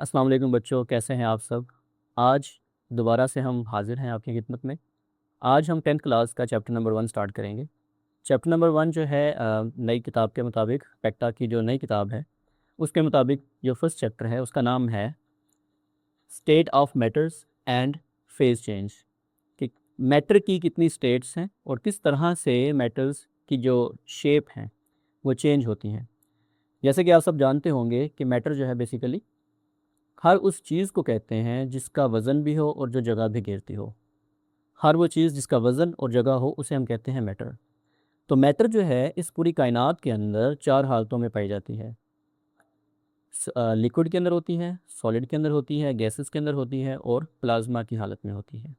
अस्सलाम वालेकुम बच्चों, कैसे हैं आप सब। आज दोबारा से हम हाजिर हैं आपकी खिदमत में। आज हम 10th क्लास का चैप्टर नंबर 1 स्टार्ट करेंगे। चैप्टर नंबर 1 जो है नई किताब के मुताबिक, पेक्टा की जो नई किताब है उसके मुताबिक जो फर्स्ट चैप्टर है उसका नाम है state of matters and phase change. कि मैटर की कितनी स्टेट्स हैं और किस तरह से मैटर्स की जो शेप हैं वो चेंज होती हैं। जैसे कि आप सब जानते होंगे कि मैटर जो है बेसिकली हर उस चीज़ को कहते हैं जिसका वज़न भी हो और जो जगह भी घेरती हो। हर वो चीज़ जिसका वज़न और जगह हो उसे हम कहते हैं मैटर। तो मैटर जो है इस पूरी कायनात के अंदर 4 हालतों में पाई जाती है। लिक्विड के अंदर होती है, सॉलिड के अंदर होती है, गैसेस के अंदर होती है और प्लाज्मा की हालत में होती है।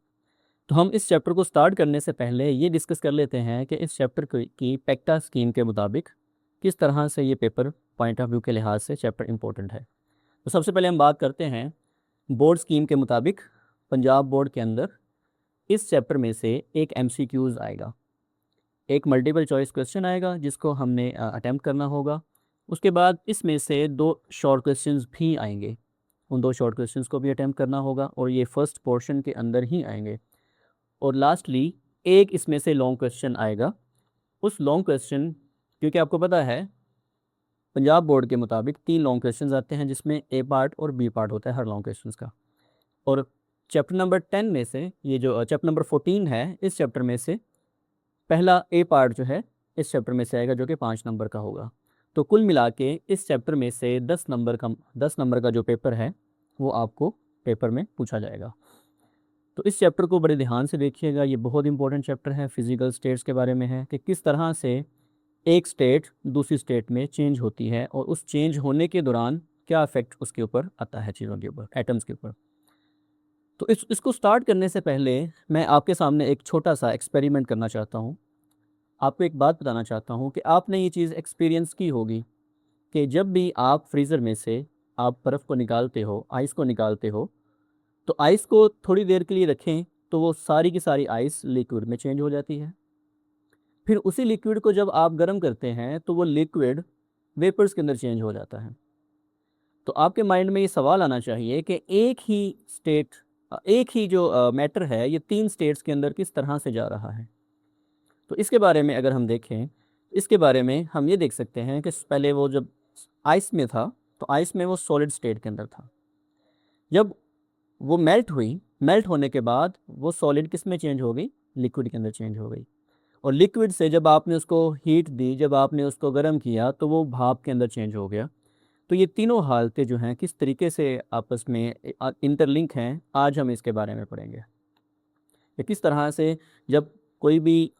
तो हम इस चैप्टर को स्टार्ट करने से पहले ये डिस्कस कर लेते हैं कि इस चैप्टर की पेक्टा स्कीम के मुताबिक किस तरह से ये पेपर पॉइंट ऑफ व्यू के लिहाज से चैप्टर इंपॉर्टेंट है। तो सबसे पहले हम बात करते हैं बोर्ड स्कीम के मुताबिक। पंजाब बोर्ड के अंदर इस चैप्टर में से एक एमसीक्यूज़ आएगा, एक मल्टीपल चॉइस क्वेश्चन आएगा जिसको हमने अटेम्प्ट करना होगा। उसके बाद इसमें से 2 शॉर्ट क्वेश्चंस भी आएंगे, उन 2 शॉर्ट क्वेश्चंस को भी अटेम्प्ट करना होगा और ये फर्स्ट पोर्शन के अंदर ही आएंगे। और लास्टली एक इसमें से लॉन्ग क्वेश्चन आएगा। उस लॉन्ग क्वेश्चन, क्योंकि आपको पता है पंजाब बोर्ड के मुताबिक 3 लॉन्ग क्वेश्चंस आते हैं जिसमें ए पार्ट और बी पार्ट होता है हर लॉन्ग क्वेश्चंस का। और चैप्टर नंबर 10 में से ये जो चैप्टर नंबर 14 है इस चैप्टर में से पहला ए पार्ट जो है इस चैप्टर में से आएगा जो कि 5 नंबर का होगा। तो कुल मिला के इस चैप्टर में से 10 नंबर का जो पेपर है वो आपको पेपर में पूछा जाएगा। तो इस चैप्टर को बड़े ध्यान से देखिएगा, ये बहुत इंपॉर्टेंट चैप्टर है। फिज़िकल स्टेट्स के बारे में है कि किस तरह से एक स्टेट दूसरी स्टेट में चेंज होती है और उस चेंज होने के दौरान क्या इफेक्ट उसके ऊपर आता है, चीज़ों के ऊपर, एटम्स के ऊपर। तो इसको स्टार्ट करने से पहले मैं आपके सामने एक छोटा सा एक्सपेरिमेंट करना चाहता हूँ। आपको एक बात बताना चाहता हूँ कि आपने ये चीज़ एक्सपीरियंस की होगी कि जब भी आप फ्रीज़र में से आप बर्फ़ को निकालते हो, आइस को निकालते हो, तो आइस को थोड़ी देर के लिए रखें तो वो सारी की सारी आइस लिक्विड में चेंज हो जाती है। फिर उसी लिक्विड को जब आप गर्म करते हैं तो वो लिक्विड वेपर्स के अंदर चेंज हो जाता है। तो आपके माइंड में ये सवाल आना चाहिए कि एक ही जो मैटर है ये 3 स्टेट्स के अंदर किस तरह से जा रहा है। तो इसके बारे में अगर हम देखें, इसके बारे में हम ये देख सकते हैं कि पहले वो जब आइस में था तो आइस में वो सॉलिड स्टेट के अंदर था। जब वो मेल्ट होने के बाद वो सॉलिड किस में चेंज हो गई, लिक्विड के अंदर चेंज हो गई। और लिक्विड से जब आपने उसको हीट दी, जब आपने उसको गर्म किया तो वो भाप के अंदर चेंज हो गया। तो ये तीनों हालतें जो हैं किस तरीके से आपस में इंटरलिंक हैं, आज हम इसके बारे में पढ़ेंगे कि किस तरह से जब कोई भी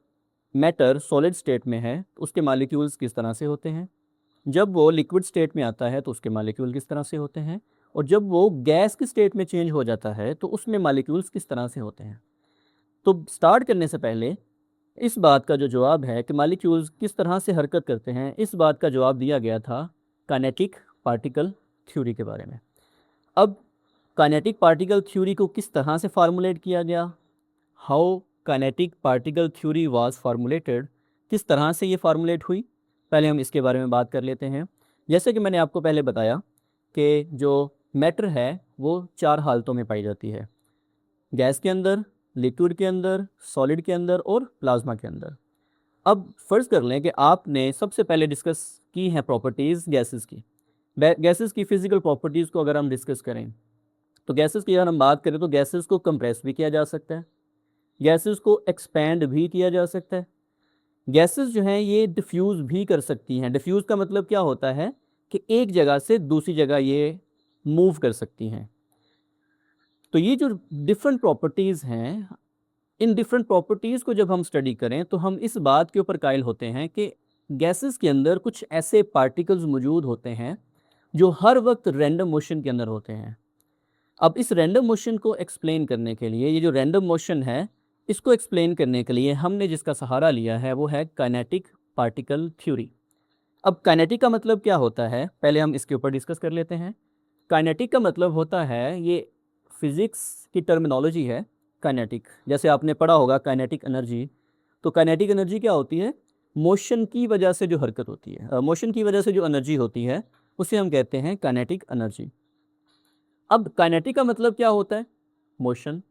मैटर सॉलिड स्टेट में है तो उसके मालिक्यूल्स किस तरह से होते हैं, जब वो लिक्विड स्टेट में आता है तो उसके मालिक्यूल किस तरह से होते हैं, और जब वो गैस की स्टेट में चेंज हो जाता है तो उसमें मालिक्यूल्स किस तरह से होते हैं। तो स्टार्ट करने से पहले इस बात का जो जवाब है कि मालिक्यूल्स किस तरह से हरकत करते हैं, इस बात का जवाब दिया गया था काइनेटिक पार्टिकल थ्योरी के बारे में। अब काइनेटिक पार्टिकल थ्योरी को किस तरह से फार्मूलेट किया गया, how kinetic particle theory was formulated, किस तरह से ये फार्मूलेट हुई, पहले हम इसके बारे में बात कर लेते हैं। जैसे कि मैंने आपको पहले बताया कि जो मैटर है वो 4 हालतों में पाई जाती है, गैस के अंदर, लिक्विड के अंदर, सॉलिड के अंदर और प्लाज्मा के अंदर। अब फ़र्ज़ कर लें कि आपने सबसे पहले डिस्कस की हैं प्रॉपर्टीज़ गैसेस की। गैसेस की फ़िज़िकल प्रॉपर्टीज़ को अगर हम डिस्कस करें तो गैसेस की अगर हम बात करें तो गैसेस को कंप्रेस भी किया जा सकता है, गैसेस को एक्सपैंड भी किया जा सकता है। गैसेस जो हैं ये डिफ्यूज़ भी कर सकती हैं। डिफ्यूज़ का मतलब क्या होता है कि एक जगह से दूसरी जगह ये मूव कर सकती हैं। तो ये जो डिफरेंट प्रॉपर्टीज़ हैं, इन डिफरेंट प्रॉपर्टीज़ को जब हम स्टडी करें तो हम इस बात के ऊपर कायल होते हैं कि गैसेस के अंदर कुछ ऐसे पार्टिकल्स मौजूद होते हैं जो हर वक्त रैंडम मोशन के अंदर होते हैं। अब इस रैंडम मोशन को एक्सप्लेन करने के लिए, ये जो रैंडम मोशन है इसको एक्सप्लेन करने के लिए हमने जिसका सहारा लिया है वो है काइनेटिक पार्टिकल थ्योरी। अब काइनेटिक का मतलब क्या होता है, पहले हम इसके ऊपर डिस्कस कर लेते हैं। काइनेटिक का मतलब होता है, ये फिज़िक्स की टर्मिनोलॉजी है काइनेटिक। जैसे आपने पढ़ा होगा काइनेटिक एनर्जी, तो काइनेटिक एनर्जी क्या होती है, मोशन की वजह से जो हरकत होती है, मोशन की वजह से जो एनर्जी होती है उसे हम कहते हैं काइनेटिक एनर्जी। अब काइनेटिक का मतलब क्या होता है? मोशन।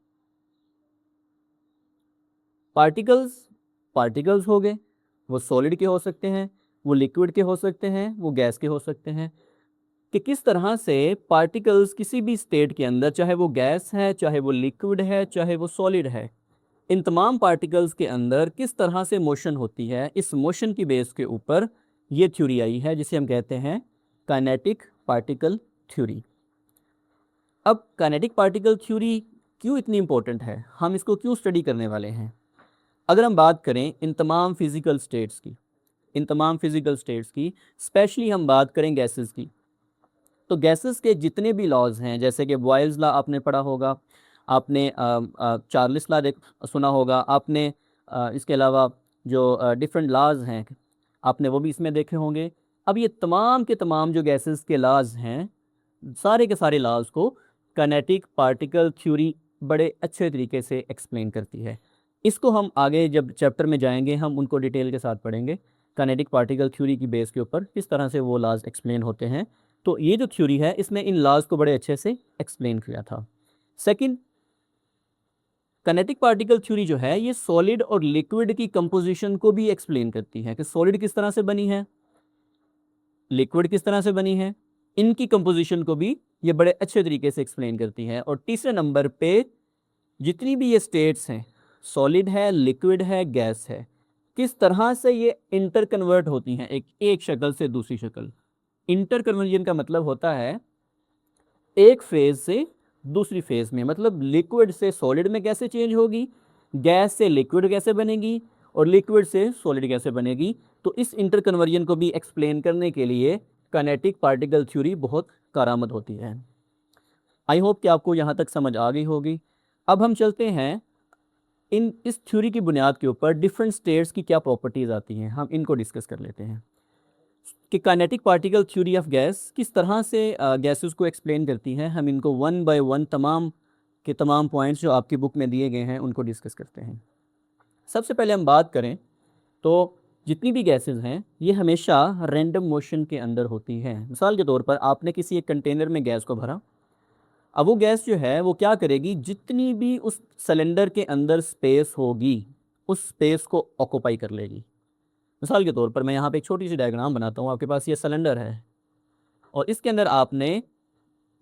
पार्टिकल्स हो गए, वो सॉलिड के हो सकते हैं, वो लिक्विड के हो सकते हैं, वो गैस के हो सकते हैं। कि किस तरह से पार्टिकल्स किसी भी स्टेट के अंदर, चाहे वो गैस है, चाहे वो लिक्विड है, चाहे वो सॉलिड है, इन तमाम पार्टिकल्स के अंदर किस तरह से मोशन होती है, इस मोशन की बेस के ऊपर ये थ्योरी आई है जिसे हम कहते हैं काइनेटिक पार्टिकल थ्योरी। अब काइनेटिक पार्टिकल थ्योरी क्यों इतनी इंपॉर्टेंट है, हम इसको क्यों स्टडी करने वाले हैं? अगर हम बात करें इन तमाम फिजिकल स्टेट्स की, स्पेशली हम बात करें गैसेस की, तो गैसेस के जितने भी लॉज हैं, जैसे कि बॉयल्स लॉ आपने पढ़ा होगा, आपने चार्ल्स लॉ सुना होगा, आपने इसके अलावा जो डिफरेंट लॉज हैं आपने वो भी इसमें देखे होंगे। अब ये तमाम के तमाम जो गैसेस के लॉज हैं, सारे के सारे लॉज को काइनेटिक पार्टिकल थ्योरी बड़े अच्छे तरीके से एक्सप्लेन करती है। इसको हम आगे जब चैप्टर में जाएंगे हम उनको डिटेल के साथ पढ़ेंगे, काइनेटिक पार्टिकल थ्योरी की बेस के ऊपर किस तरह से वो लॉज एक्सप्लेन होते हैं। तो ये जो थ्योरी है इसमें इन लॉज को बड़े अच्छे से एक्सप्लेन किया था। सेकंड, काइनेटिक पार्टिकल थ्योरी जो है ये सॉलिड और लिक्विड की कंपोजिशन को भी एक्सप्लेन करती है कि सॉलिड किस तरह से बनी है, लिक्विड किस तरह से बनी है, इनकी कंपोजिशन को भी ये बड़े अच्छे तरीके से एक्सप्लेन करती है। और तीसरे नंबर पे जितनी भी ये स्टेट्स हैं, सॉलिड है, लिक्विड है, गैस है, किस तरह से ये इंटर कन्वर्ट होती हैं एक शक्ल से दूसरी शक्ल। इंटर कन्वर्जन का मतलब होता है एक फेज से दूसरी फेज में, मतलब लिक्विड से सॉलिड में कैसे चेंज होगी, गैस से लिक्विड कैसे बनेगी, और लिक्विड से सॉलिड कैसे बनेगी। तो इस इंटर कन्वर्जन को भी एक्सप्लेन करने के लिए काइनेटिक पार्टिकल थ्योरी बहुत कारआमद होती है। आई होप कि आपको यहाँ तक समझ आ गई होगी। अब हम चलते हैं इस थ्योरी की बुनियाद के ऊपर डिफरेंट स्टेट्स की क्या प्रॉपर्टीज़ आती हैं, हम इनको डिस्कस कर लेते हैं कि kinetic particle theory of gas किस तरह से गैसेस को एक्सप्लेन करती है। हम इनको वन बाय वन तमाम के तमाम पॉइंट्स जो आपकी बुक में दिए गए हैं उनको डिस्कस करते हैं। सबसे पहले हम बात करें तो जितनी भी गैसेस हैं ये हमेशा रैंडम मोशन के अंदर होती हैं। मिसाल के तौर पर आपने किसी एक कंटेनर में गैस को भरा, अब वो गैस जो है वो क्या करेगी, जितनी भी उस सिलेंडर के अंदर स्पेस होगी उस स्पेस को ऑक्यूपाई कर लेगी। मिसाल के तौर पर मैं यहाँ पे एक छोटी सी डायग्राम बनाता हूँ। आपके पास ये सिलेंडर है और इसके अंदर आपने,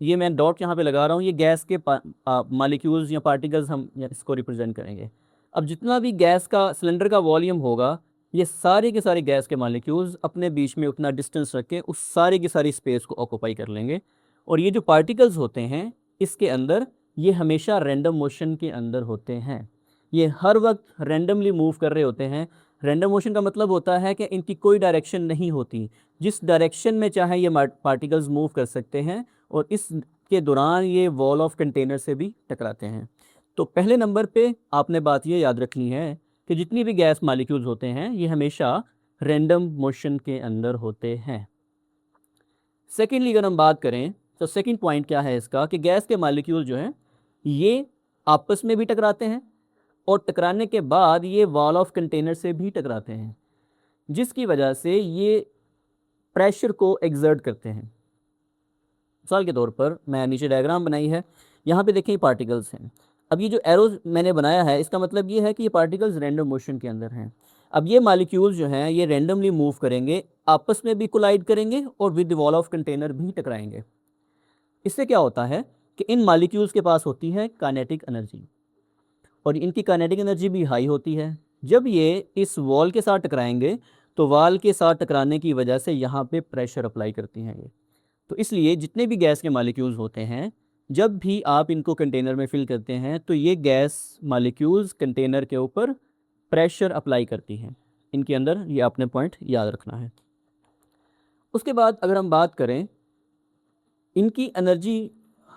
ये मैं डॉट यहाँ पे लगा रहा हूँ, ये गैस के मालिक्यूल्स या पार्टिकल्स हम इसको रिप्रेजेंट करेंगे। अब जितना भी गैस का सिलेंडर का वॉल्यूम होगा, ये सारे के सारे गैस के मालिक्यूल्स अपने बीच में उतना डिस्टेंस रख के उस सारे की सारी स्पेस को ऑक्यूपाई कर लेंगे। और ये जो पार्टिकल्स होते हैं इसके अंदर, ये हमेशा रैंडम मोशन के अंदर होते हैं, ये हर वक्त रैंडमली मूव कर रहे होते हैं। रैंडम मोशन का मतलब होता है कि इनकी कोई डायरेक्शन नहीं होती, जिस डायरेक्शन में चाहे ये पार्टिकल्स मूव कर सकते हैं और इसके दौरान ये वॉल ऑफ कंटेनर से भी टकराते हैं। तो पहले नंबर पे आपने बात ये याद रखनी है कि जितनी भी गैस मॉलिक्यूल्स होते हैं ये हमेशा रैंडम मोशन के अंदर होते हैं। सेकेंडली अगर हम बात करें तो सेकेंड पॉइंट क्या है इसका, कि गैस के मॉलिक्यूल जो हैं ये आपस में भी टकराते हैं और टकराने के बाद ये वॉल ऑफ कंटेनर से भी टकराते हैं, जिसकी वजह से ये प्रेशर को एक्सर्ट करते हैं। मिसाल के तौर पर मैं नीचे डायग्राम बनाई है, यहाँ पे देखें पार्टिकल्स हैं। अब ये जो एरोज मैंने बनाया है इसका मतलब ये है कि ये पार्टिकल्स रैंडम मोशन के अंदर हैं। अब ये मॉलिक्यूल्स जो हैं ये रैंडमली मूव करेंगे, आपस में भी कोलाइड करेंगे और with the wall of container भी टकराएंगे। इससे क्या होता है कि इन मॉलिक्यूल्स के पास होती है काइनेटिक एनर्जी, और इनकी काइनेटिक एनर्जी भी हाई होती है। जब ये इस वॉल के साथ टकराएंगे तो वॉल के साथ टकराने की वजह से यहाँ पे प्रेशर अप्लाई करती हैं ये। तो इसलिए जितने भी गैस के मॉलिक्यूल्स होते हैं, जब भी आप इनको कंटेनर में फिल करते हैं तो ये गैस मॉलिक्यूल्स कंटेनर के ऊपर प्रेशर अप्लाई करती हैं इनके अंदर, ये आपने पॉइंट याद रखना है। उसके बाद अगर हम बात करें, इनकी एनर्जी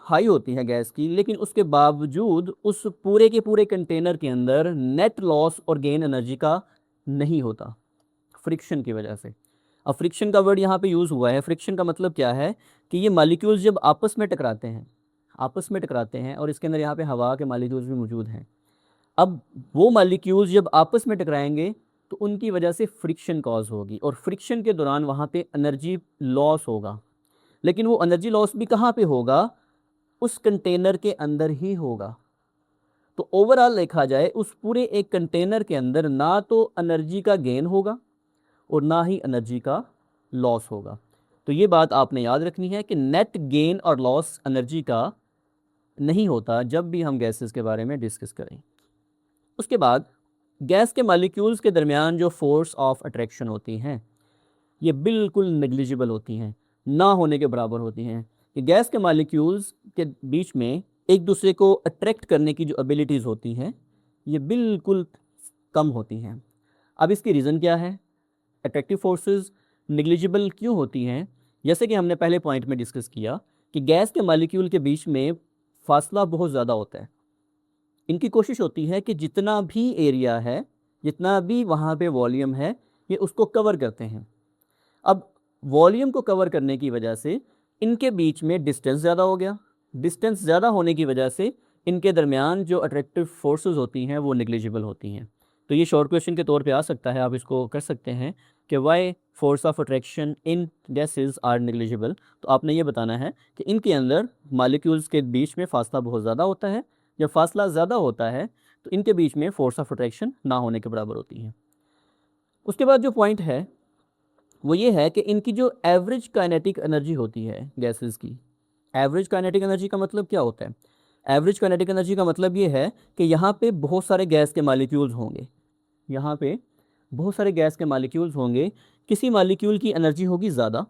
हाई होती है गैस की, लेकिन उसके बावजूद उस पूरे के पूरे कंटेनर के अंदर नेट लॉस और गेन एनर्जी का नहीं होता, फ्रिक्शन की वजह से। अब फ्रिक्शन का वर्ड यहाँ पे यूज़ हुआ है। फ्रिक्शन का मतलब क्या है कि ये मॉलिक्यूल्स जब आपस में टकराते हैं और इसके अंदर यहाँ पे हवा के मॉलिक्यूल्स भी मौजूद हैं। अब वो मॉलिक्यूल्स जब आपस में टकराएंगे तो उनकी वजह से फ्रिक्शन कॉज होगी और फ्रिक्शन के दौरान वहाँ पे एनर्जी लॉस होगा। लेकिन वो एनर्जी लॉस भी कहाँ पे होगा, उस कंटेनर के अंदर ही होगा। तो ओवरऑल देखा जाए उस पूरे एक कंटेनर के अंदर ना तो एनर्जी का गेन होगा और ना ही एनर्जी का लॉस होगा। तो ये बात आपने याद रखनी है कि नेट गेन और लॉस एनर्जी का नहीं होता जब भी हम गैसेस के बारे में डिस्कस करें। उसके बाद गैस के मॉलिक्यूल्स के दरमियान जो फोर्स ऑफ अट्रैक्शन होती हैं ये बिल्कुल नेग्लिजिबल होती हैं, ना होने के बराबर होती हैं। कि गैस के मॉलिक्यूल्स के बीच में एक दूसरे को अट्रैक्ट करने की जो एबिलिटीज़ होती हैं ये बिल्कुल कम होती हैं। अब इसकी रीज़न क्या है? अट्रैक्टिव फोर्सेस नेग्लिजिबल क्यों होती हैं? जैसे कि हमने पहले पॉइंट में डिस्कस किया कि गैस के मॉलिक्यूल के बीच में फासला बहुत ज़्यादा होता है। इनकी कोशिश होती है कि जितना भी एरिया है, जितना भी वहाँ पे वॉल्यूम है, ये उसको कवर करते हैं। अब वॉल्यूम को कवर करने की वजह से इनके बीच में डिस्टेंस ज़्यादा हो गया। डिस्टेंस ज़्यादा होने की वजह से इनके दरमियान जो अट्रैक्टिव फोर्सेस होती हैं वो नेग्लिजिबल होती हैं। तो ये शॉर्ट क्वेश्चन के तौर पे आ सकता है, आप इसको कर सकते हैं कि why force of attraction in gases are negligible. तो आपने ये बताना है कि इनके अंदर मॉलिक्यूल्स के बीच में फासला बहुत ज़्यादा होता है। जब फासला ज़्यादा होता है तो इनके बीच में फोर्स ऑफ अट्रैक्शन ना होने के बराबर होती है। उसके बाद जो पॉइंट है वो ये है कि इनकी जो एवरेज काइनेटिक एनर्जी होती है गैसेस की, एवरेज काइनेटिक एनर्जी का मतलब क्या होता है? एवरेज काइनेटिक एनर्जी का मतलब ये है कि यहाँ पे बहुत सारे गैस के मॉलिक्यूल्स होंगे, यहाँ पे बहुत सारे गैस के मॉलिक्यूल्स होंगे। किसी मॉलिक्यूल की एनर्जी होगी ज़्यादा,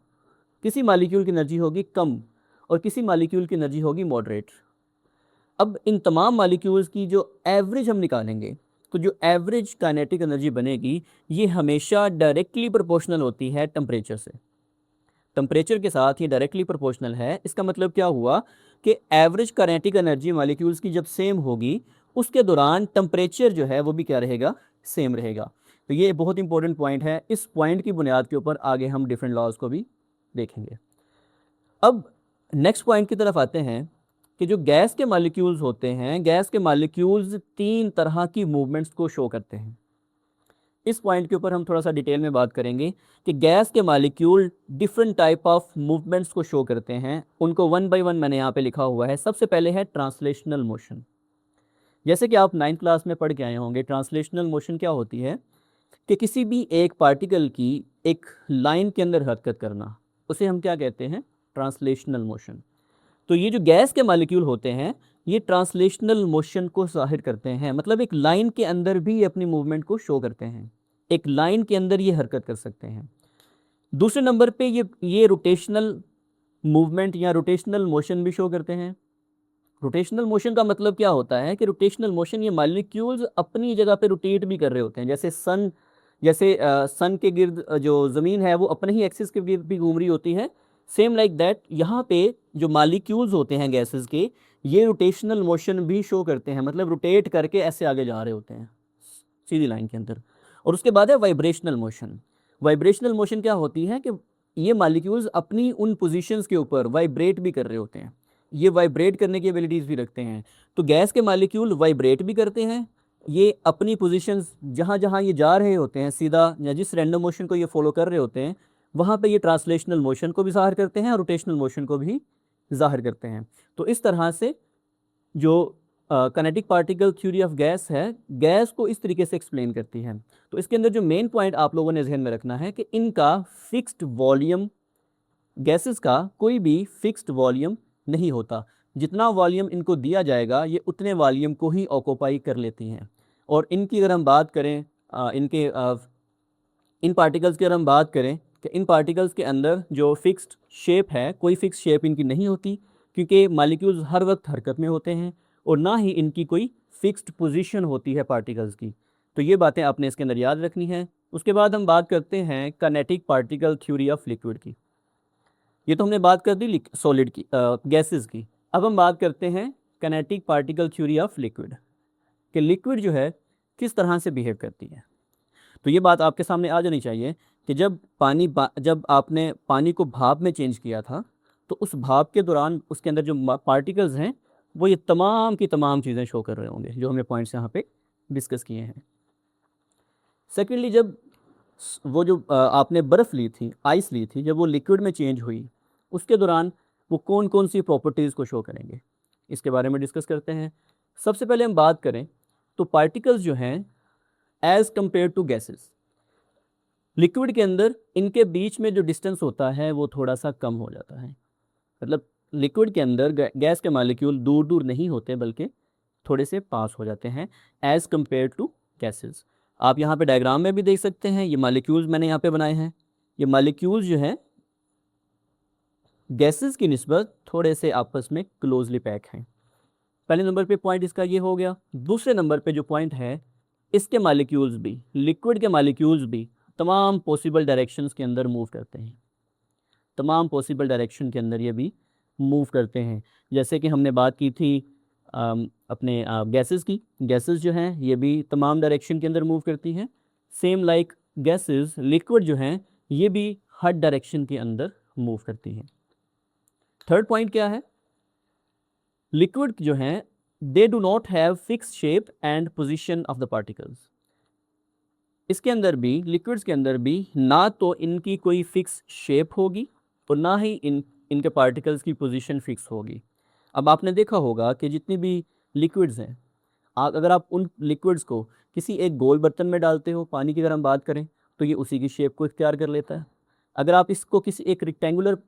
किसी मॉलिक्यूल की एनर्जी होगी कम और किसी मॉलिक्यूल की एनर्जी होगी मॉडरेट। अब इन तमाम मॉलिक्यूल्स की जो एवरेज हम निकालेंगे तो जो एवरेज काइनेटिक एनर्जी बनेगी ये हमेशा डायरेक्टली प्रोपोर्शनल होती है टेम्परेचर से। टेम्परेचर के साथ ये डायरेक्टली प्रोपोर्शनल है। इसका मतलब क्या हुआ कि एवरेज काइनेटिक एनर्जी मॉलिक्यूल्स की जब सेम होगी उसके दौरान टेम्परेचर जो है वो भी क्या रहेगा? सेम रहेगा। तो ये बहुत इंपॉर्टेंट पॉइंट है। इस पॉइंट की बुनियाद के ऊपर आगे हम डिफरेंट लॉज को भी देखेंगे। अब नेक्स्ट पॉइंट की तरफ आते हैं कि जो गैस के मॉलिक्यूल्स होते हैं, गैस के मॉलिक्यूल्स 3 तरह की मूवमेंट्स को शो करते हैं। इस पॉइंट के ऊपर हम थोड़ा सा डिटेल में बात करेंगे कि गैस के molecule different type of movements को शो करते हैं। उनको वन बाय वन मैंने यहाँ पे लिखा हुआ है। सबसे पहले है ट्रांसलेशनल मोशन। जैसे कि आप 9th क्लास में पढ़ के आए होंगे, ट्रांसलेशनल मोशन क्या होती है कि किसी भी एक पार्टिकल की एक लाइन के अंदर हरकत करना, उसे हम क्या कहते हैं? Translational motion. तो ये जो गैस के मॉलिक्यूल होते हैं ये ट्रांसलेशनल मोशन को ज़ाहिर करते हैं, मतलब एक लाइन के अंदर भी अपनी मूवमेंट को शो करते हैं। एक लाइन के अंदर ये हरकत कर सकते हैं। दूसरे नंबर पे ये रोटेशनल मूवमेंट या रोटेशनल मोशन भी शो करते हैं। रोटेशनल मोशन का मतलब क्या होता है कि रोटेशनल मोशन ये मॉलिक्यूल्स अपनी जगह पे रोटेट भी कर रहे होते हैं। जैसे सन के गिर्द जो ज़मीन है वो अपने ही एक्सिस के गिर्द भी घूम रही होती है। सेम लाइक दैट यहाँ पे जो मॉलिक्यूल्स होते हैं गैसेस के ये रोटेशनल मोशन भी शो करते हैं, मतलब रोटेट करके ऐसे आगे जा रहे होते हैं सीधी लाइन के अंदर। और उसके बाद है वाइब्रेशनल मोशन। वाइब्रेशनल मोशन क्या होती है कि ये मॉलिक्यूल्स अपनी उन पोजीशंस के ऊपर वाइब्रेट भी कर रहे होते हैं। ये वाइब्रेट करने की एबिलिटीज़ भी रखते हैं। तो गैस के मॉलिक्यूल वाइब्रेट भी करते हैं। ये अपनी पोजीशंस जहाँ जहाँ ये जा रहे होते हैं सीधा या जिस रैंडम मोशन को ये फॉलो कर रहे होते हैं वहाँ पे ये ट्रांसलेशनल मोशन को भी ज़ाहिर करते हैं और रोटेशनल मोशन को भी ज़ाहिर करते हैं। तो इस तरह से जो kinetic particle theory of gas है, गैस को इस तरीके से एक्सप्लेन करती है। तो इसके अंदर जो मेन पॉइंट आप लोगों ने ध्यान में रखना है कि इनका फिक्स्ड वॉल्यूम, गैसेस का कोई भी फिक्स्ड वॉल्यूम नहीं होता। जितना वॉल्यूम इनको दिया जाएगा ये उतने वॉल्यूम को ही ऑक्यूपाई कर लेती हैं। और इनकी अगर हम बात करें इन पार्टिकल्स की अगर हम बात करें कि इन पार्टिकल्स के अंदर जो फिक्स्ड शेप है, कोई फिक्स शेप इनकी नहीं होती क्योंकि मॉलिक्यूल्स हर वक्त हरकत में होते हैं और ना ही इनकी कोई फिक्स्ड पोजीशन होती है पार्टिकल्स की। तो ये बातें आपने इसके अंदर याद रखनी है। उसके बाद हम बात करते हैं kinetic particle theory of liquid की। ये तो हमने बात कर दी सॉलिड की, गैसेस की। अब हम बात करते हैं kinetic particle theory of liquid कि लिक्विड जो है किस तरह से बिहेव करती है। तो ये बात आपके सामने आ जानी चाहिए कि जब आपने पानी को भाप में चेंज किया था तो उस भाप के दौरान उसके अंदर जो पार्टिकल्स हैं वो ये तमाम की तमाम चीज़ें शो कर रहे होंगे जो हमने पॉइंट्स यहाँ पे डिस्कस किए हैं। सेकेंडली, जब वो जो आपने बर्फ़ ली थी, आइस ली थी, जब वो लिक्विड में चेंज हुई उसके दौरान वो कौन कौन सी प्रॉपर्टीज़ को शो करेंगे। इसके बारे में डिस्कस करते हैं। सबसे पहले हम बात करें तो पार्टिकल्स जो हैं as compare to gases, liquid के अंदर इनके बीच में जो डिस्टेंस होता है वो थोड़ा सा कम हो जाता है। मतलब लिक्विड के अंदर गैस के मालिक्यूल दूर दूर नहीं होते बल्कि थोड़े से पास हो जाते हैं एज कंपेयर टू गैसेस। आप यहाँ पे डायग्राम में भी देख सकते हैं, ये मालिक्यूल्स मैंने यहाँ पे बनाए हैं। ये मालिक्यूल्स जो हैं गैसेस की निस्बत थोड़े से आपस में क्लोजली पैक हैं। पहले नंबर पे पॉइंट इसका ये हो गया। दूसरे नंबर पे जो पॉइंट है, इसके मालिक्यूल्स भी, लिक्विड के मालिक्यूल्स भी तमाम पॉसिबल डायरेक्शंस के अंदर मूव करते हैं। तमाम पॉसिबल डायरेक्शन के अंदर ये भी मूव करते हैं। जैसे कि हमने बात की थी अपने गैसेस की, गैसेस जो हैं ये भी तमाम डायरेक्शन के अंदर मूव करती हैं। सेम लाइक गैसेस, लिक्विड जो हैं ये भी हर डायरेक्शन के अंदर मूव करती हैं। थर्ड पॉइंट क्या है, लिक्विड जो हैं they do not have fix shape and position of the particles. इसके अंदर भी, लिक्विड्स के अंदर भी ना तो इनकी कोई फिक्स शेप होगी और ना ही इनके पार्टिकल्स की पोजीशन फिक्स होगी। अब आपने देखा होगा कि जितनी भी लिक्विड्स हैं, अगर आप उन लिक्विड्स को किसी एक गोल बर्तन में डालते हो, पानी की अगर हम बात करें तो ये उसी की शेप को इख्तियार कर लेता है। अगर आप इसको किसी एक रेक्टेंगुलर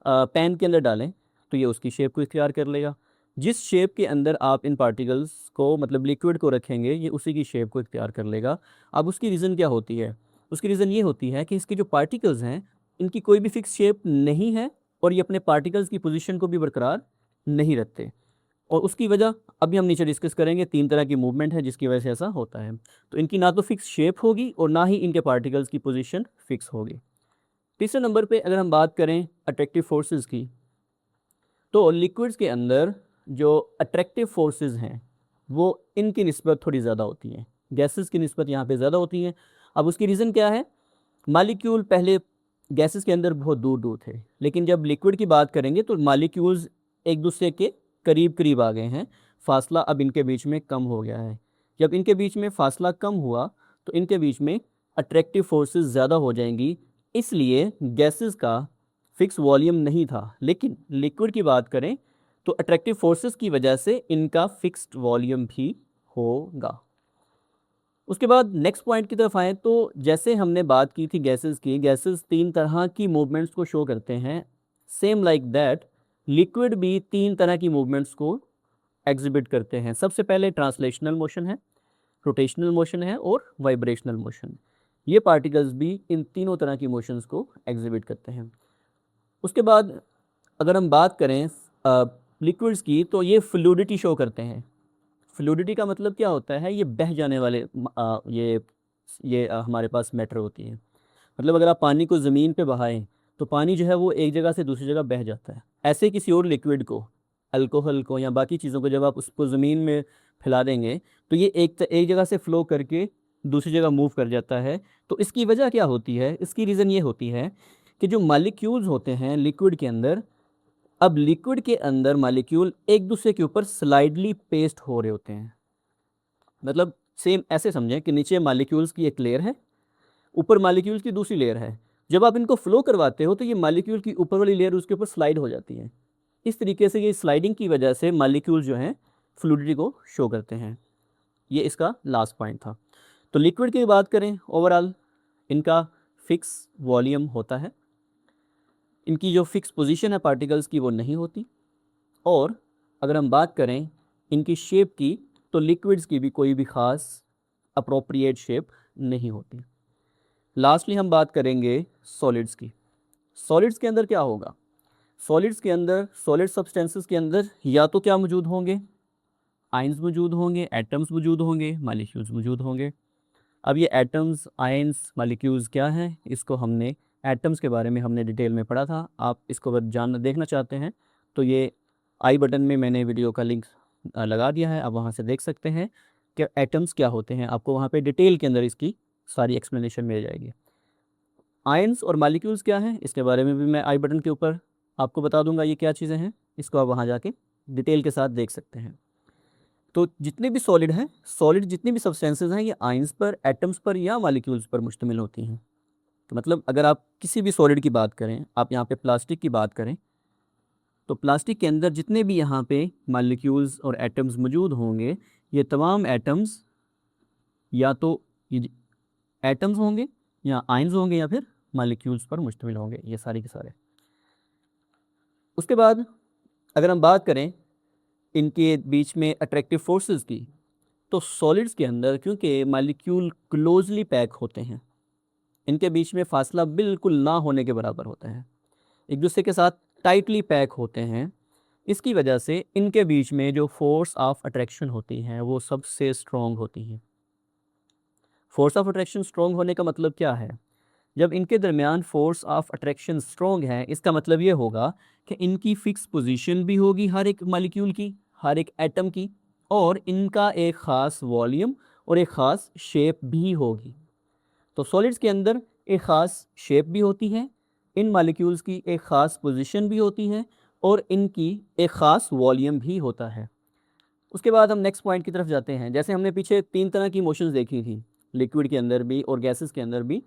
पैन के अंदर डालें तो ये उसकी शेप को इख्तियार कर लेगा। जिस शेप के अंदर आप इन पार्टिकल्स को, मतलब लिक्विड को रखेंगे, ये उसी की शेप को इख्तियार कर लेगा। अब उसकी रीज़न क्या होती है? उसकी रीज़न ये होती है कि इसके जो पार्टिकल्स हैं इनकी कोई भी फिक्स शेप नहीं है और ये अपने पार्टिकल्स की पोजीशन को भी बरकरार नहीं रखते। और उसकी वजह अभी हम नीचे डिस्कस करेंगे। 3 तरह की मूवमेंट है जिसकी वजह से ऐसा होता है। तो इनकी ना तो फिक्स शेप होगी और ना ही इनके पार्टिकल्स की पोजीशन फिक्स होगी। तीसरे नंबर पे अगर हम बात करें अट्रैक्टिव फोर्सेस की, तो लिक्विड्स के अंदर जो अट्रैक्टिव फोर्सेस हैं वो इनकी निस्बत थोड़ी ज़्यादा होती हैं, गैसेस की निस्बत यहाँ पे ज़्यादा होती हैं। अब उसकी रीज़न क्या है? मालिक्यूल पहले गैसेस के अंदर बहुत दूर दूर थे, लेकिन जब लिक्विड की बात करेंगे तो मालिक्यूल्स एक दूसरे के करीब करीब आ गए हैं। फासला अब इनके बीच में कम हो गया है। जब इनके बीच में फासला कम हुआ तो इनके बीच में अट्रैक्टिव फोर्सेस ज़्यादा हो जाएंगी। इसलिए गैसेस का फिक्स वॉल्यूम नहीं था, लेकिन लिक्विड की बात करें तो अट्रैक्टिव फोर्सेस की वजह से इनका फिक्स्ड वॉल्यूम भी होगा। उसके बाद नेक्स्ट पॉइंट की तरफ आए तो जैसे हमने बात की थी गैसेस की, गैसेस 3 तरह की मूवमेंट्स को शो करते हैं। सेम लाइक दैट लिक्विड भी 3 तरह की मूवमेंट्स को एग्जिबिट करते हैं। सबसे पहले ट्रांसलेशनल मोशन है, रोटेशनल मोशन है और वाइब्रेशनल मोशन। ये पार्टिकल्स भी इन तीनों तरह की मोशंस को एग्जिबिट करते हैं। उसके बाद अगर हम बात करें लिक्विड्स की तो ये फ्लूइडिटी शो करते हैं। फ्लूइडिटी का मतलब क्या होता है? ये बह जाने वाले हमारे पास मैटर होती है। मतलब अगर आप पानी को ज़मीन पे बहाएं तो पानी जो है वो एक जगह से दूसरी जगह बह जाता है। ऐसे किसी और लिक्विड को, अल्कोहल को या बाकी चीज़ों को जब आप उसको ज़मीन में फैला देंगे तो ये एक जगह से फ़्लो करके दूसरी जगह मूव कर जाता है। तो इसकी वजह क्या होती है? इसकी रीज़न ये होती है कि जो मालिक्यूल्स होते हैं लिक्विड के अंदर, अब लिक्विड के अंदर मालिक्यूल एक दूसरे के ऊपर स्लाइडली पेस्ट हो रहे होते हैं। मतलब सेम ऐसे समझें कि नीचे मालिक्यूल्स की एक लेयर है, ऊपर मालिक्यूल्स की दूसरी लेयर है। जब आप इनको फ्लो करवाते हो तो ये मालिक्यूल की ऊपर वाली लेयर उसके ऊपर स्लाइड हो जाती है। इस तरीके से ये स्लाइडिंग की वजह से मालिक्यूल जो हैं फ्लूइडिटी को शो करते हैं। ये इसका लास्ट पॉइंट था। तो लिक्विड की बात करें, ओवरऑल इनका फिक्स वॉल्यूम होता है, इनकी जो फिक्स पोजीशन है पार्टिकल्स की वो नहीं होती। और अगर हम बात करें इनकी शेप की तो लिक्विड्स की भी कोई भी ख़ास अप्रोप्रिएट शेप नहीं होती। लास्टली हम बात करेंगे सॉलिड्स की। सॉलिड्स के अंदर क्या होगा? सॉलिड्स के अंदर, सॉलिड सब्सटेंसेस के अंदर या तो क्या मौजूद होंगे? आयंस मौजूद होंगे, एटम्स मौजूद होंगे, मालिक्यूल्स मौजूद होंगे। अब ये एटम्स, आयंस, मालिक्यूल्स क्या हैं? इसको हमने एटम्स के बारे में हमने डिटेल में पढ़ा था। आप इसको अगर देखना चाहते हैं तो ये आई बटन में मैंने वीडियो का लिंक लगा दिया है, आप वहाँ से देख सकते हैं कि एटम्स क्या होते हैं। आपको वहाँ पे डिटेल के अंदर इसकी सारी एक्सप्लेनेशन मिल जाएगी। आयंस और मालिक्यूल्स क्या हैं इसके बारे में भी मैं आई बटन के ऊपर आपको बता दूंगा ये क्या चीज़ें हैं। इसको आप वहाँ जाके डिटेल के साथ देख सकते हैं। तो जितने भी सॉलिड हैं, सॉलिड जितनी भी सब्सटेंसेस हैं, ये आयंस पर, एटम्स पर या मालिक्यूल्स पर मुश्तमिल होती हैं। तो मतलब अगर आप किसी भी सॉलिड की बात करें, आप यहाँ पे प्लास्टिक की बात करें तो प्लास्टिक के अंदर जितने भी यहाँ पे मॉलिक्यूल्स और एटम्स मौजूद होंगे, ये तमाम एटम्स या तो एटम्स होंगे या आयंस होंगे या फिर मॉलिक्यूल्स पर मुश्तमिल होंगे, ये सारे के सारे। उसके बाद अगर हम बात करें इनके बीच में अट्रैक्टिव फोर्सेस की, तो सॉलिड्स के अंदर क्योंकि मॉलिक्यूल क्लोजली पैक होते हैं, इनके बीच में फासला बिल्कुल ना होने के बराबर होता है, एक दूसरे के साथ टाइटली पैक होते हैं, इसकी वजह से इनके बीच में जो फोर्स ऑफ अट्रैक्शन होती हैं वो सबसे स्ट्रॉन्ग होती हैं। फोर्स ऑफ अट्रैक्शन स्ट्रॉन्ग होने का मतलब क्या है? जब इनके दरमियान फोर्स ऑफ अट्रैक्शन स्ट्रॉन्ग है, इसका मतलब ये होगा कि इनकी फ़िक्स पोजीशन भी होगी हर एक मॉलिक्यूल की, हर एक एटम की, और इनका एक ख़ास वॉल्यूम और एक ख़ास शेप भी होगी। तो सॉलिड्स के अंदर एक ख़ास शेप भी होती है, इन मॉलिक्यूल्स की एक ख़ास पोजीशन भी होती है और इनकी एक ख़ास वॉल्यूम भी होता है। उसके बाद हम नेक्स्ट पॉइंट की तरफ जाते हैं। जैसे हमने पीछे 3 तरह की मोशंस देखी थी, लिक्विड के अंदर भी और गैसेस के अंदर भी,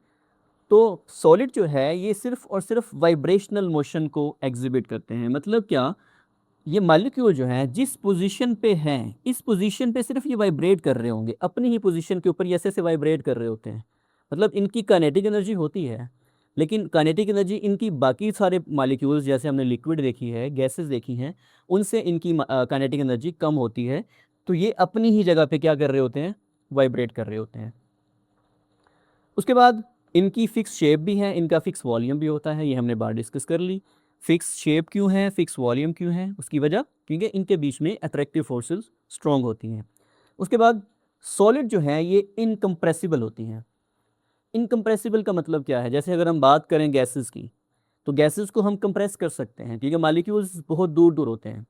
तो सॉलिड जो है ये सिर्फ और सिर्फ वाइब्रेशनल मोशन को एग्जिबिट करते हैं। मतलब क्या? ये मॉलिक्यूल जो है जिस पोजीशन पे हैं, इस पोजीशन पे सिर्फ ये वाइब्रेट कर रहे होंगे, अपनी ही पोजीशन के ऊपर ये ऐसे ऐसे वाइब्रेट कर रहे होते हैं। मतलब इनकी काइनेटिक एनर्जी होती है, लेकिन काइनेटिक एनर्जी इनकी बाकी सारे मॉलिक्यूल्स, जैसे हमने लिक्विड देखी है, गैसेस देखी हैं, उनसे इनकी काइनेटिक एनर्जी कम होती है। तो ये अपनी ही जगह पे क्या कर रहे होते हैं? वाइब्रेट कर रहे होते हैं। उसके बाद इनकी फ़िक्स शेप भी है, इनका फ़िक्स वॉल्यूम भी होता है, ये हमने बात डिस्कस कर ली। फ़िक्स शेप क्यों है, फ़िक्स वॉल्यूम क्यों है? उसकी वजह क्योंकि इनके बीच में अट्रैक्टिव फोर्सेस स्ट्रॉन्ग होती हैं। उसके बाद सॉलिड जो है ये इनकम्प्रेसिबल होती हैं। इनकम्प्रेसिबल का मतलब क्या है? जैसे अगर हम बात करें गैसेस की, तो गैसेस को हम कंप्रेस कर सकते हैं क्योंकि मॉलिक्यूल्स बहुत दूर दूर होते हैं,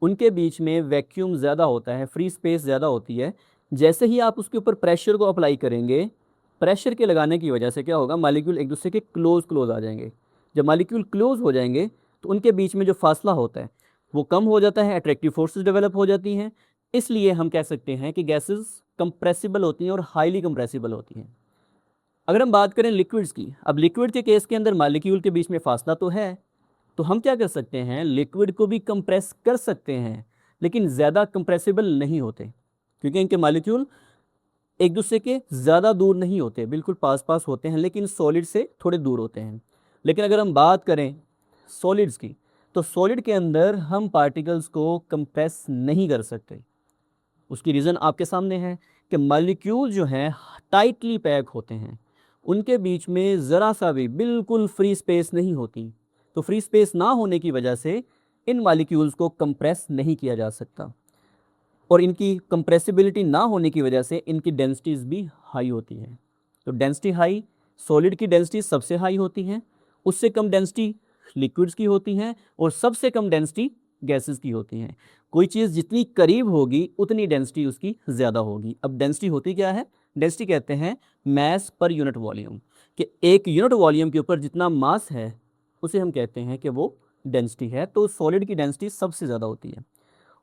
उनके बीच में वैक्यूम ज़्यादा होता है, फ्री स्पेस ज़्यादा होती है। जैसे ही आप उसके ऊपर प्रेशर को अप्लाई करेंगे, प्रेशर के लगाने की वजह से क्या होगा? मॉलिक्यूल एक दूसरे के क्लोज आ जाएंगे। जब मॉलिक्यूल क्लोज हो जाएंगे तो उनके बीच में जो फासला होता है वो कम हो जाता है, अट्रैक्टिव फोर्सेस डेवलप हो जाती हैं। इसलिए हम कह सकते हैं कि गैसेस कंप्रेसिबल होती हैं और हाईली कंप्रेसिबल होती हैं। अगर हम बात करें लिक्विड्स की, अब लिक्विड के केस के अंदर मॉलिक्यूल के बीच में फासला तो है, तो हम क्या कर सकते हैं? लिक्विड को भी कंप्रेस कर सकते हैं, लेकिन ज़्यादा कंप्रेसिबल नहीं होते क्योंकि इनके मॉलिक्यूल एक दूसरे के ज़्यादा दूर नहीं होते, बिल्कुल पास पास होते हैं, लेकिन सॉलिड से थोड़े दूर होते हैं। लेकिन अगर हम बात करें सॉलिड्स की, तो सॉलिड के अंदर हम पार्टिकल्स को कंप्रेस नहीं कर सकते। उसकी रीज़न आपके सामने है कि मॉलिक्यूल जो हैं टाइटली पैक होते हैं, उनके बीच में ज़रा सा भी बिल्कुल फ्री स्पेस नहीं होती। तो फ्री स्पेस ना होने की वजह से इन मॉलिक्यूल्स को कंप्रेस नहीं किया जा सकता, और इनकी कंप्रेसिबिलिटी ना होने की वजह से इनकी डेंसिटीज़ भी हाई होती हैं। तो डेंसिटी हाई, सॉलिड की डेंसिटी सबसे हाई होती हैं, उससे कम डेंसिटी लिक्विड्स की होती हैं, और सबसे कम डेंसिटी गैसेस की होती हैं। कोई चीज़ जितनी करीब होगी उतनी डेंसिटी उसकी ज़्यादा होगी। अब डेंसिटी होती क्या है? डेंसिटी कहते हैं मास पर यूनिट वॉल्यूम, कि एक यूनिट वॉल्यूम के ऊपर जितना मास है उसे हम कहते हैं कि वो डेंसिटी है। तो सॉलिड की डेंसिटी सबसे ज़्यादा होती है।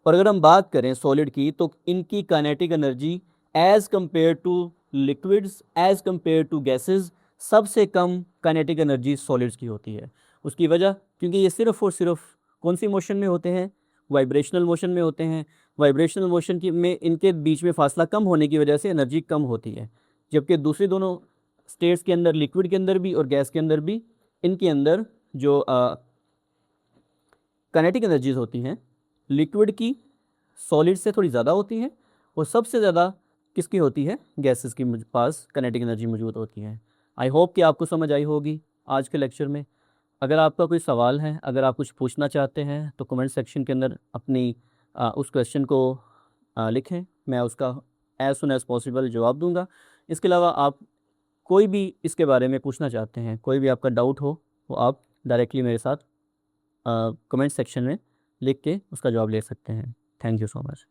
और अगर हम बात करें सॉलिड की, तो इनकी kinetic energy as compare to liquids, as compare to gases, सबसे कम काइनेटिक एनर्जी सॉलिड्स की होती है। उसकी वजह क्योंकि ये सिर्फ़ और सिर्फ कौन सी मोशन में होते हैं? वाइब्रेशनल मोशन में होते हैं। वाइब्रेशनल मोशन की में इनके बीच में फासला कम होने की वजह से एनर्जी कम होती है, जबकि दूसरी दोनों स्टेट्स के अंदर, लिक्विड के अंदर भी और गैस के अंदर भी, इनके अंदर जो काइनेटिक एनर्जीज होती हैं लिक्विड की सॉलिड से थोड़ी ज़्यादा होती हैं, और सबसे ज़्यादा किसकी होती है? गैसेस की पास काइनेटिक एनर्जी मौजूद होती है। आई होप कि आपको समझ आई होगी आज के लेक्चर में। अगर आपका कोई सवाल है, अगर आप कुछ पूछना चाहते हैं, तो कमेंट सेक्शन के अंदर अपनी उस क्वेश्चन को लिखें, मैं उसका एज़ सुन एज़ पॉसिबल जवाब दूंगा। इसके अलावा आप कोई भी इसके बारे में पूछना चाहते हैं, कोई भी आपका डाउट हो, वो आप डायरेक्टली मेरे साथ कमेंट सेक्शन में लिख के उसका जवाब ले सकते हैं। Thank you so much.